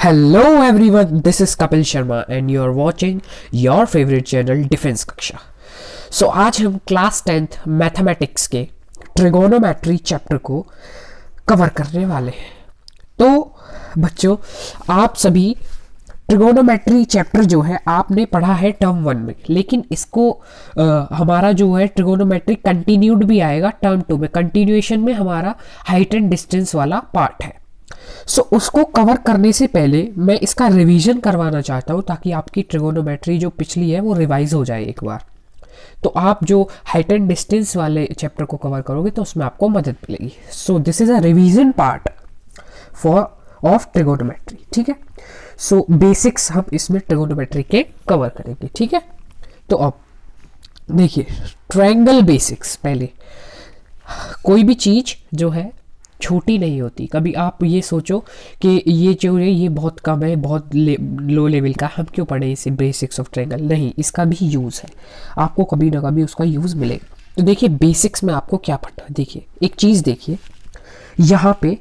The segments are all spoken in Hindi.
Hello everyone, this is Kapil Sharma and you are watching your favorite channel defence कक्षा। आज हम क्लास 10th मैथमेटिक्स के ट्रिगोनोमेट्री चैप्टर को कवर करने वाले हैं। तो बच्चों, आप सभी ट्रिगोनोमेट्री चैप्टर जो है आपने पढ़ा है टर्म 1 में, लेकिन इसको हमारा जो है ट्रिगोनोमेट्री कंटिन्यूड भी आएगा टर्म 2 में। कंटिन्यूएशन में हमारा हाइट एंड डिस्टेंस वाला पार्ट है। उसको कवर करने से पहले मैं इसका रिवीजन करवाना चाहता हूँ ताकि आपकी ट्रिगोनोमेट्री जो पिछली है वो रिवाइज हो जाए एक बार। तो आप जो हाइट एंड डिस्टेंस वाले चैप्टर को कवर करोगे तो उसमें आपको मदद मिलेगी। So this is a revision part of trigonometry, ठीक है। सो बेसिक्स हम इसमें ट्रिगोनोमेट्री के कवर करेंगे, ठीक है। तो अब देखिए ट्रायंगल बेसिक्स। पहले कोई भी चीज जो है छोटी नहीं होती। कभी आप ये सोचो कि ये जो है ये बहुत कम है, बहुत लो लेवल का, हम क्यों पढ़े इसे बेसिक्स ऑफ ट्रायंगल। नहीं, इसका भी यूज़ है, आपको कभी ना कभी उसका यूज़ मिलेगा। तो देखिए बेसिक्स में आपको क्या पढ़ना है। देखिए एक चीज़ देखिए, यहाँ पे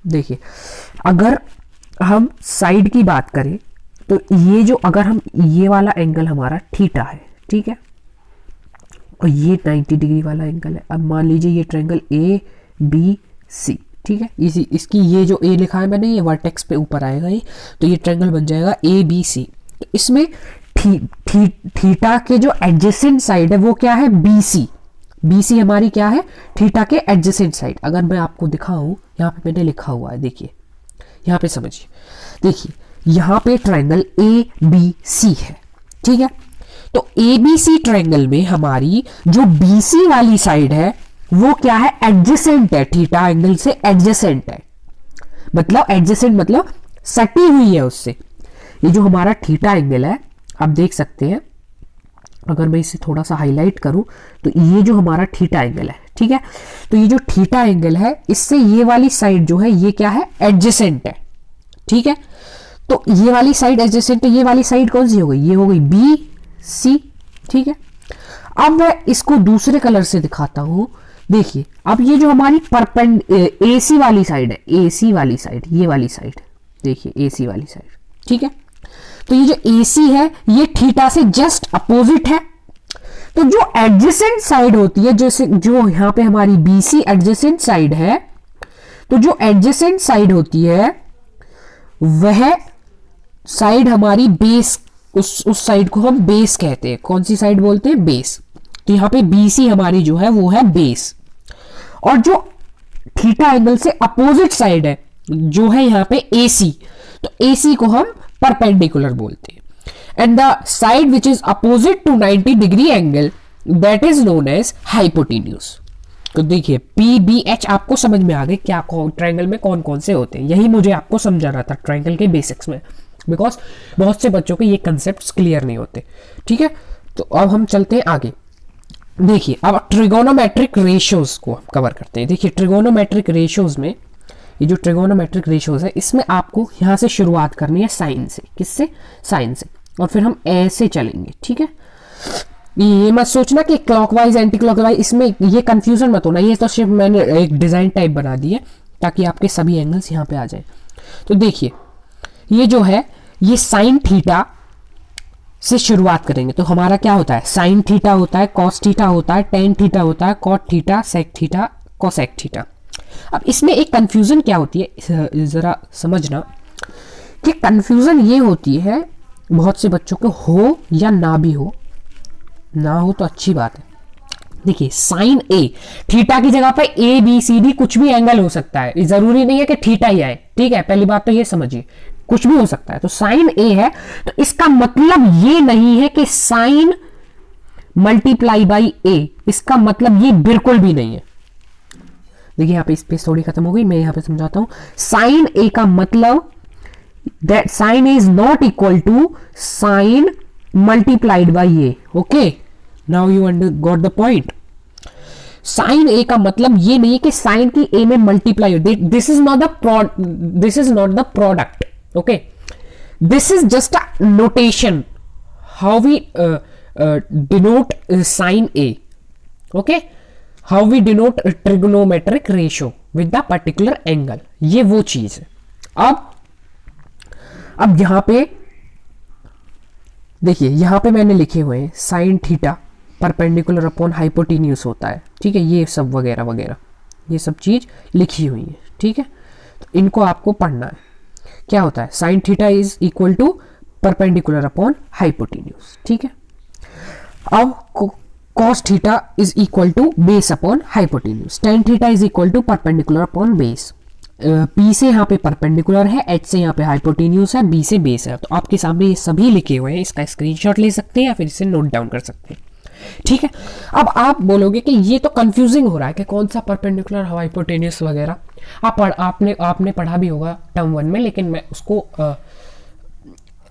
देखिए अगर हम साइड की बात करें तो ये जो अगर हम ये वाला एंगल हमारा थीटा है, ठीक है, और ये 90 डिग्री वाला एंगल है। अब मान लीजिए ये ट्रायंगल ए बी सी, ठीक है, इसकी ये जो ए लिखा है मैंने, ये वर्टेक्स पे ऊपर आएगा ये, तो ये ट्रायंगल बन जाएगा ए बी सी। तो इसमें थीटा के जो एडजेसेंट साइड है वो क्या है, बी सी। बी सी हमारी क्या है, थीटा के एडजेसेंट साइड। अगर मैं आपको दिखाऊं, यहाँ पे मैंने लिखा हुआ है, देखिए यहाँ पे समझिए। देखिए यहाँ पे ट्रायंगल ए बी सी है, ठीक है। तो ए बी सी ट्रायंगल में हमारी जो बी सी वाली साइड है वो क्या है, एडजेसेंट है, थीटा एंगल से एडजेसेंट है। मतलब एडजेसेंट मतलब सटी हुई है उससे। ये जो हमारा थीटा एंगल है, आप देख सकते हैं, अगर मैं इसे थोड़ा सा हाईलाइट करूं तो ये जो हमारा थीटा एंगल है, ठीक है, तो ये जो थीटा एंगल है इससे ये वाली साइड जो है ये क्या है, एडजेसेंट है, ठीक है। तो ये वाली साइड एडजेसेंट है, ये वाली साइड कौन सी हो गई, ये हो गई बी सी, ठीक है। अब मैं इसको दूसरे कलर से दिखाता हूं। देखिए अब ये जो हमारी एसी वाली साइड है, एसी वाली साइड, ये वाली साइड, देखिए एसी वाली साइड, ठीक है। तो ये जो एसी है ये थीटा से जस्ट अपोजिट है। तो जो एडजेसेंट साइड होती है, जैसे जो यहां पे हमारी बीसी एडजेसेंट साइड है, तो जो एडजेसेंट साइड होती है वह साइड हमारी बेस, उस साइड को हम बेस कहते हैं। कौन सी साइड बोलते हैं, बेस। तो यहाँ पे BC हमारी जो है वो है बेस। और जो थीटा एंगल से अपोजिट साइड है जो है यहाँ पे AC, तो AC को हम परपेंडिकुलर बोलते हैं। And the side which is opposite to 90 degree angle that is known as hypotenuse. तो देखिए PBH आपको समझ में आ गए क्या ट्रायंगल में कौन कौन से होते हैं। यही मुझे आपको समझाना था ट्रायंगल के बेसिक्स में, बिकॉज बहुत से बच्चों के ये कंसेप्ट क्लियर नहीं होते, ठीक है। तो अब हम चलते हैं आगे। देखिए अब ट्रिगोनोमेट्रिक रेशियोज को कवर करते हैं। देखिए ट्रिगोनोमेट्रिक रेशियोज में, ये जो ट्रिगोनोमेट्रिक रेशियोज है इसमें आपको यहाँ से शुरुआत करनी है साइन से। किससे, साइन से, और फिर हम ऐसे चलेंगे, ठीक है। ये मत सोचना कि क्लॉकवाइज एंटी क्लॉकवाइज, इसमें ये कंफ्यूजन मत होना। ये तो सिर्फ मैंने एक डिजाइन टाइप बना दी है ताकि आपके सभी एंगल्स यहाँ पे आ जाए। तो देखिए ये जो है ये साइन थीटा से शुरुआत करेंगे। तो हमारा क्या होता है, साइन थीटा होता है, कॉस थीटा होता है, टेन थीटा होता है, cot theta, sec theta, cosec theta. अब इसमें एक कंफ्यूजन क्या होती है, जरा समझना कि कंफ्यूजन ये होती है बहुत से बच्चों को, हो या ना भी हो, ना हो तो अच्छी बात है। देखिए साइन ए, थीटा की जगह पे ए बी सी डी कुछ भी एंगल हो सकता है, जरूरी नहीं है कि थीटा ही आए, ठीक है। पहली बात तो ये समझिए, कुछ भी हो सकता है। तो साइन ए है तो इसका मतलब ये नहीं है कि साइन मल्टीप्लाई बाई ए, इसका मतलब ये बिल्कुल भी नहीं है। देखिए यहाँ पे स्पेस थोड़ी खत्म हो गई, मैं यहाँ पे समझाता हूं। साइन ए का मतलब that sine is not equal to sine multiplied by A. Okay, now you got the point. Sine A का मतलब ये नहीं है कि साइन की ए में मल्टीप्लाई हो। This is not the product. Okay, this is just a notation how we denote sine A. Okay, how we denote a trigonometric ratio with the particular angle. ये वो चीज है। अब अब यहाँ पे देखिए, यहाँ पे मैंने लिखे हुए हैं sine theta perpendicular upon hypotenuse होता है, ठीक है, ये सब वगैरह वगैरह ये सब चीज़ लिखी हुई है, ठीक है। तो इनको आपको पढ़ना है। क्या होता है, sine theta is equal to perpendicular upon hypotenuse, ठीक है। अब cos theta is equal to base upon hypotenuse, tan theta is equal to perpendicular upon base. P से यहाँ पे परपेंडिकुलर है, H से यहाँ पे हाइपोटेन्यूज है, B से बेस है। तो आपके सामने ये सभी लिखे हुए हैं, इसका स्क्रीनशॉट ले सकते हैं या फिर इसे नोट डाउन कर सकते हैं, ठीक है। अब आप बोलोगे कि ये तो कंफ्यूजिंग हो रहा है कि कौन सा परपेंडिकुलर हाइपोटेन्यूज वगैरह। आपने पढ़ा भी होगा टर्म 1 में, लेकिन मैं उसको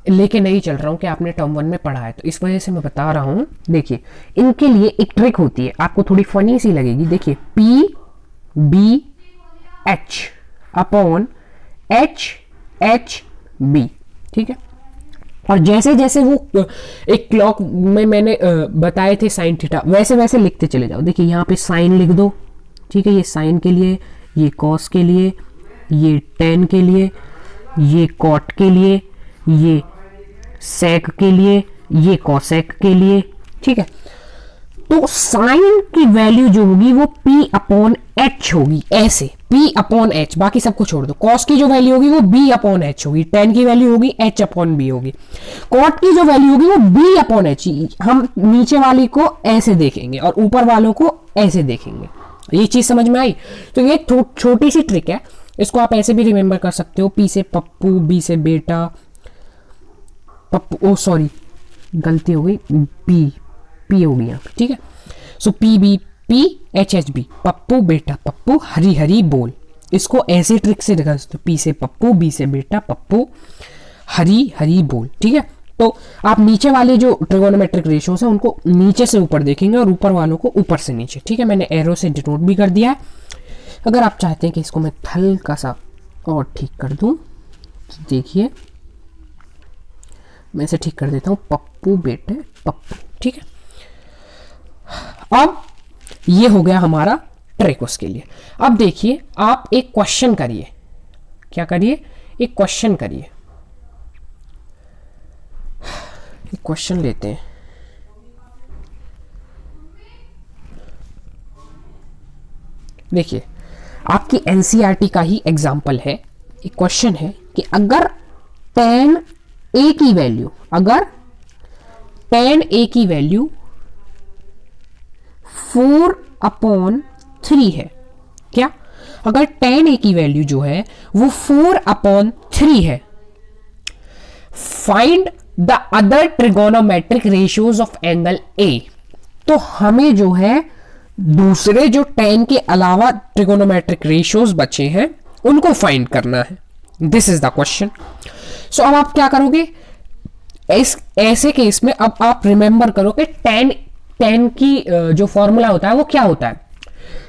लेके नहीं चल रहा हूँ कि आपने टर्म 1 में पढ़ा है, तो इस वजह से मैं बता रहा हूँ। देखिए, इनके लिए एक ट्रिक होती है, आपको थोड़ी फनी सी लगेगी। देखिए, P B H upon H H B, ठीक है। और जैसे जैसे वो एक क्लॉक में मैंने बताए थे साइन थीटा, वैसे वैसे लिखते चले जाओ। देखिए, यहाँ पे साइन लिख दो, ठीक है, ये साइन के लिए, ये कॉस के लिए, ये टेन के लिए, ये कॉट के लिए, ये सेक के लिए, ये कॉसेक के लिए, ठीक है। तो साइन की वैल्यू जो होगी वो P अपॉन एच होगी, ऐसे P अपॉन एच, बाकी सबको छोड़ दो। कॉस की जो वैल्यू होगी वो B अपॉन एच होगी, टेन की वैल्यू होगी H अपॉन बी होगी, कॉट की जो वैल्यू होगी वो B अपॉन एच। हम नीचे वाली को ऐसे देखेंगे और ऊपर वालों को ऐसे देखेंगे। ये चीज समझ में आई? तो ये छोटी सी ट्रिक है, इसको आप ऐसे भी रिमेंबर कर सकते हो। P से पप्पू, B से बेटा, पप्पू, ओ सॉरी गलती हो गई, पी हो गया, ठीक है। So P B P H H B, Pappu बेटा पप्पू, हरी हरी बोल। इसको ऐसे ट्रिक से दिखा सकते हो, पी से पप्पू, बी से बेटा पप्पू, हरी हरी बोल, ठीक है। तो आप नीचे वाले जो ट्रिगोनोमेट्रिक रेशियोज हैं उनको नीचे से ऊपर देखेंगे और ऊपर वालों को ऊपर से नीचे, ठीक है। मैंने एरो से डिनोट भी कर दिया है। अगर आप चाहते हैं कि इसको मैं हल्का सा और ठीक कर दूं, देखिए मैं इसे ठीक कर देता हूं, पप्पू बेटे पप्पू, ठीक है। अब ये हो गया हमारा ट्रिक उसके लिए। अब देखिए, आप एक क्वेश्चन करिए। क्या करिए? एक क्वेश्चन करिए। एक क्वेश्चन लेते हैं। देखिए, आपकी एनसीईआरटी का ही एग्जाम्पल है। एक क्वेश्चन है कि अगर tan a की वैल्यू, अगर tan a की वैल्यू 4/3 है, क्या? अगर tan a की वैल्यू जो है वो 4/3 है, find the other trigonometric ratios of angle A। तो हमें जो है दूसरे जो tan के अलावा ट्रिगोनोमेट्रिक रेशियोज बचे हैं उनको फाइंड करना है। This is the question. So अब आप क्या करोगे इस ऐसे केस में? अब आप रिमेंबर करो कि tan की जो फॉर्मूला होता है वो क्या होता है।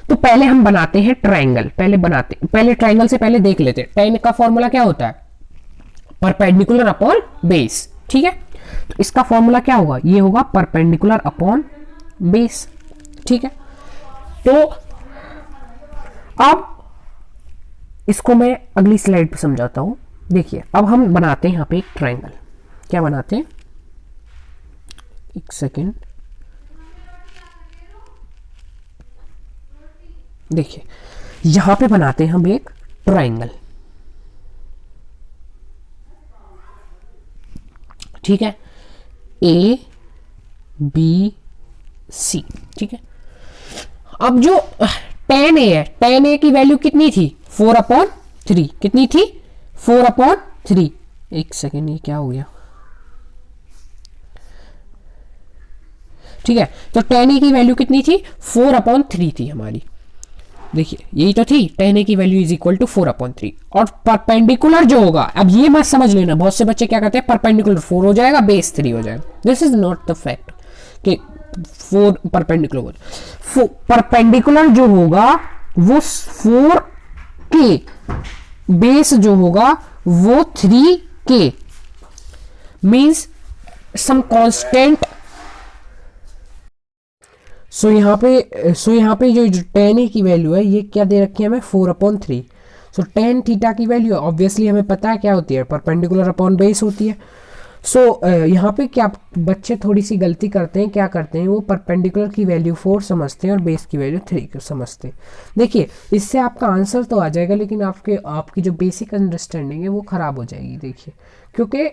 तो पहले हम बनाते हैं ट्रायंगल, पहले ट्रायंगल से पहले देख लेते हैं tan का फॉर्मूला क्या होता है, परपेंडिकुलर अपॉन बेस, ठीक है। तो इसका फॉर्मूला क्या होगा? ये होगा परपेंडिकुलर अपॉन बेस, ठीक है। तो अब इसको मैं अगली स्लाइड पे समझाता हूं। देखिए, अब हम बनाते हैं यहां पे एक ट्रायंगल। क्या बनाते हैं? एक सेकेंड, देखिए यहां पे बनाते हैं हम एक ट्रायंगल, ठीक है, A B C, ठीक है। अब जो tan A है, tan A की वैल्यू कितनी थी? 4/3। कितनी थी? 4/3। एक सेकेंड, ये क्या हो गया? ठीक है, तो tan A की वैल्यू कितनी थी? 4/3 थी हमारी। देखिए, यही तो थी, tan A की वैल्यू इज इक्वल टू 4/3। और परपेंडिकुलर जो होगा, अब ये मत समझ लेना, बहुत से बच्चे क्या करते हैं, परपेंडिकुलर 4 हो जाएगा, बेस 3 हो जाएगा। This is not the fact कि 4 परपेंडिकुलर हो जाएगा। परपेंडिकुलर जो होगा वो 4 के, बेस जो होगा वो 3 के, मीन्स सम कांस्टेंट। सो यहाँ पे जो tan A की वैल्यू है ये क्या दे रखी है हमें? 4/3। सो टेन थीटा की वैल्यू ऑब्वियसली हमें पता है क्या होती है, परपेंडिकुलर अपॉन बेस होती है। सो यहाँ पे क्या बच्चे थोड़ी सी गलती करते हैं, क्या करते हैं वो परपेंडिकुलर की वैल्यू 4 समझते हैं और बेस की वैल्यू 3 समझते हैं। देखिए इससे आपका आंसर तो आ जाएगा, लेकिन आपकी जो बेसिक अंडरस्टैंडिंग है वो ख़राब हो जाएगी। देखिए क्योंकि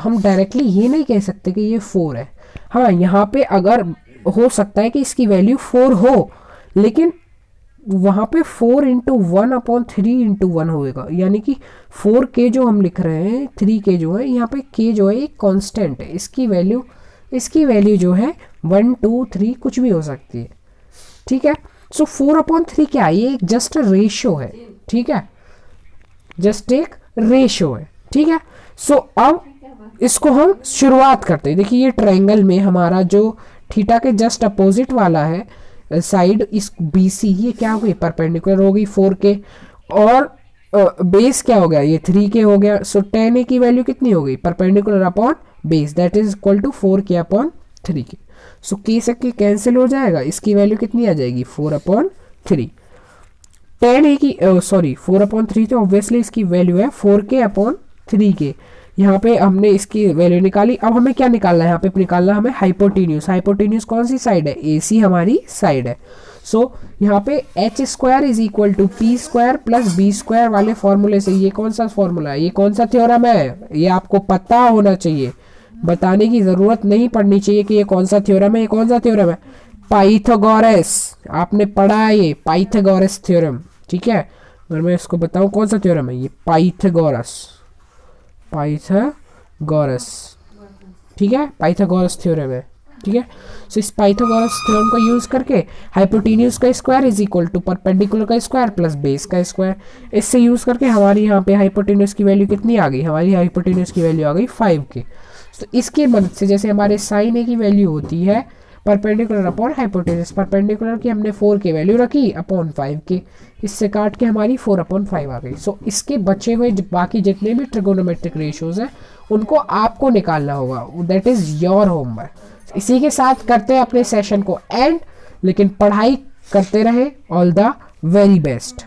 हम डायरेक्टली ये नहीं कह सकते कि ये 4 है। हाँ यहाँ पे अगर हो सकता है कि इसकी वैल्यू 4 हो, लेकिन वहाँ पे 4 इंटू 1/3 होएगा, यानी कि 4k जो हम लिख रहे हैं 3k जो है, यहाँ पे k जो है एक कांस्टेंट है, इसकी वैल्यू जो है 1 2 3 कुछ भी हो सकती है। ठीक है, सो 4/3 क्या है, ये एक जस्ट रेशियो है। ठीक है, जस्ट एक रेशियो है। ठीक है, सो अब इसको हम शुरुआत करते हैं। देखिए ये ट्रायंगल में हमारा जो थीटा के जस्ट अपोजिट वाला है साइड, इस BC, ये क्या हो गई, परपेंडिकुलर हो गई 4k, और बेस क्या हो गया, ये 3k हो गया। सो tan a की वैल्यू कितनी हो गई, perpendicular upon base, that is equal to 4k/3k। So k से k कैंसिल हो जाएगा, इसकी वैल्यू कितनी आ जाएगी 4/3। tan a की 4/3 तो ऑब्वियसली इसकी वैल्यू है 4k/3k। यहाँ पे हमने इसकी वैल्यू निकाली। अब हमें क्या निकालना है, यहाँ पे निकालना हमें हाइपोटेन्यूज कौन सी साइड है, AC हमारी साइड है। सो यहाँ पे h² is equal to p² plus b² वाले फॉर्मूले से, ये कौन सा फॉर्मूला है, ये कौन सा थ्योरम है, ये आपको पता होना चाहिए, बताने की ज़रूरत नहीं पड़नी चाहिए कि ये कौन सा थ्योरम है। ये कौन सा थ्योरम है, पाइथागोरस, आपने पढ़ा है ये पाइथागोरस थ्योरम। ठीक है, अगर मैं इसको बताऊँ कौन सा थ्योरम है, ये पाइथागोरस। ठीक है, पाइथागोरस थ्योरम है। ठीक है, सो इस पाइथागोरस थ्योरम को यूज करके हाइपोटेन्यूज का square is equal to perpendicular का स्क्वायर प्लस बेस का स्क्वायर, इससे यूज करके हमारी यहाँ पे हाइपोटेन्यूज की वैल्यू कितनी आ गई, हमारी हाइपोटेन्यूज की वैल्यू आ गई 5k। तो इसकी मदद से जैसे हमारे साइन a की वैल्यू होती है परपेंडिकुलर अपॉन हाइपोटेन्यूज, परपेंडिकुलर की हमने 4k वैल्यू रखी अपॉन 5k, इससे काट के हमारी 4/5 आ गई। सो इसके बचे हुए बाकी जितने भी ट्रिगोनोमेट्रिक रेशियोज हैं उनको आपको निकालना होगा, दैट इज योर होमवर्क। इसी के साथ करते हैं अपने सेशन को एंड, लेकिन पढ़ाई करते रहे। All the very best.